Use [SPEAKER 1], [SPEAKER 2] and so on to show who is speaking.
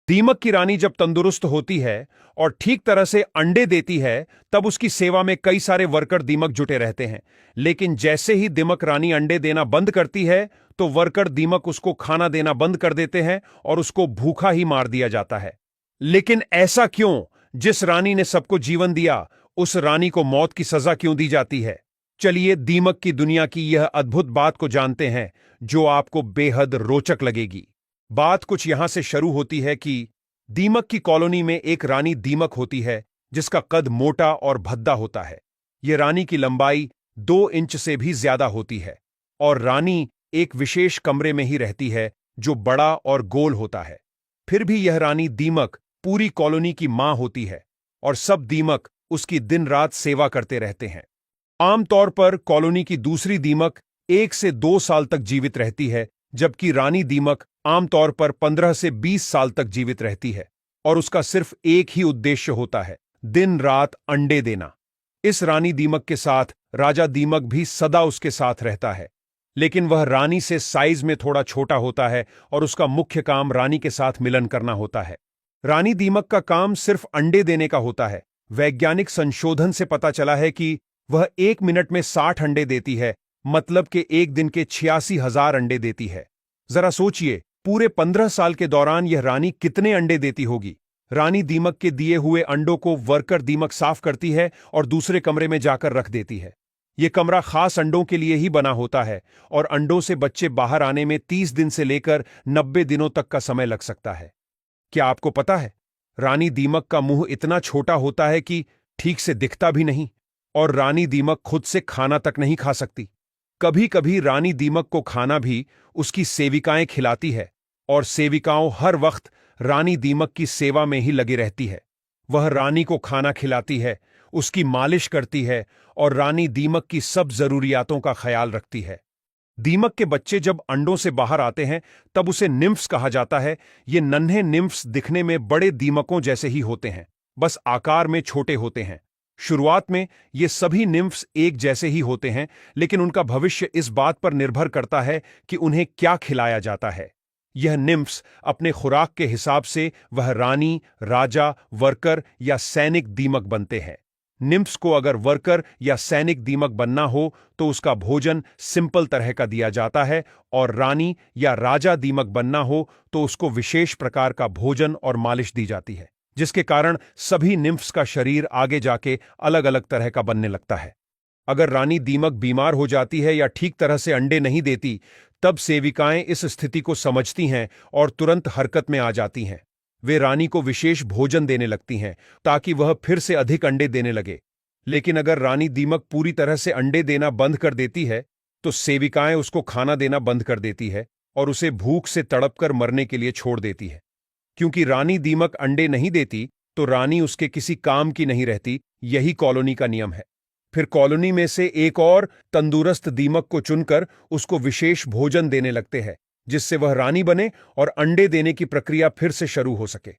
[SPEAKER 1] दीमक की रानी जब तंदुरुस्त होती है और ठीक तरह से अंडे देती है, तब उसकी सेवा में कई सारे वर्कर दीमक जुटे रहते हैं। लेकिन जैसे ही दीमक रानी अंडे देना बंद करती है, तो वर्कर दीमक उसको खाना देना बंद कर देते हैं और उसको भूखा ही मार दिया जाता है। लेकिन ऐसा क्यों? जिस रानी ने सबको जीवन दिया, उस रानी को मौत की सजा क्यों दी जाती है? चलिए दीमक की दुनिया की यह अद्भुत बात को जानते हैं, जो आपको बेहद रोचक लगेगी। बात कुछ यहां से शुरू होती है कि दीमक की कॉलोनी में एक रानी दीमक होती है, जिसका कद मोटा और भद्दा होता है। यह रानी की लंबाई 2 इंच से भी ज्यादा होती है और रानी एक विशेष कमरे में ही रहती है, जो बड़ा और गोल होता है। फिर भी यह रानी दीमक पूरी कॉलोनी की मां होती है और सब दीमक उसकी दिन रात सेवा करते रहते हैं। आमतौर पर कॉलोनी की दूसरी दीमक 1 से 2 साल तक जीवित रहती है, जबकि रानी दीमक आमतौर पर 15 से 20 साल तक जीवित रहती है और उसका सिर्फ एक ही उद्देश्य होता है, दिन रात अंडे देना। इस रानी दीमक के साथ राजा दीमक भी सदा उसके साथ रहता है, लेकिन वह रानी से साइज में थोड़ा छोटा होता है और उसका मुख्य काम रानी के साथ मिलन करना होता है। रानी दीमक का काम सिर्फ अंडे देने का होता है। वैज्ञानिक संशोधन से पता चला है कि वह 1 मिनट में 60 अंडे देती है, मतलब कि एक दिन के 86,000 अंडे देती है। जरा सोचिए, पूरे 15 साल के दौरान यह रानी कितने अंडे देती होगी। रानी दीमक के दिए हुए अंडों को वर्कर दीमक साफ करती है और दूसरे कमरे में जाकर रख देती है। यह कमरा खास अंडों के लिए ही बना होता है और अंडों से बच्चे बाहर आने में 30 दिन से लेकर 90 दिनों तक का समय लग सकता है। क्या आपको पता है, रानी दीमक का मुंह इतना छोटा होता है कि ठीक से दिखता भी नहीं, और रानी दीमक खुद से खाना तक नहीं खा सकती। कभी कभी रानी दीमक को खाना भी उसकी सेविकाएं खिलाती है और सेविकाओं हर वक्त रानी दीमक की सेवा में ही लगी रहती है। वह रानी को खाना खिलाती है, उसकी मालिश करती है और रानी दीमक की सब जरूरियातों का ख्याल रखती है। दीमक के बच्चे जब अंडों से बाहर आते हैं, तब उसे निम्फ्स कहा जाता है। ये नन्हे निम्फ्स दिखने में बड़े दीमकों जैसे ही होते हैं, बस आकार में छोटे होते हैं। शुरुआत में ये सभी निम्फ्स एक जैसे ही होते हैं, लेकिन उनका भविष्य इस बात पर निर्भर करता है कि उन्हें क्या खिलाया जाता है। यह निम्फ्स अपने खुराक के हिसाब से वह रानी, राजा, वर्कर या सैनिक दीमक बनते हैं। निम्फ्स को अगर वर्कर या सैनिक दीमक बनना हो तो उसका भोजन सिंपल तरह का दिया जाता है, और रानी या राजा दीमक बनना हो तो उसको विशेष प्रकार का भोजन और मालिश दी जाती है, जिसके कारण सभी निम्फ्स का शरीर आगे जाके अलग अलग तरह का बनने लगता है। अगर रानी दीमक बीमार हो जाती है या ठीक तरह से अंडे नहीं देती, तब सेविकाएं इस स्थिति को समझती हैं और तुरंत हरकत में आ जाती हैं। वे रानी को विशेष भोजन देने लगती हैं ताकि वह फिर से अधिक अंडे देने लगे। लेकिन अगर रानी दीमक पूरी तरह से अंडे देना बंद कर देती है, तो सेविकाएं उसको खाना देना बंद कर देती है और उसे भूख से तड़पकर मरने के लिए छोड़ देती है। क्योंकि रानी दीमक अंडे नहीं देती, तो रानी उसके किसी काम की नहीं रहती। यही कॉलोनी का नियम है। फिर कॉलोनी में से एक और तंदुरुस्त दीमक को चुनकर उसको विशेष भोजन देने लगते हैं, जिससे वह रानी बने और अंडे देने की प्रक्रिया फिर से शुरू हो सके।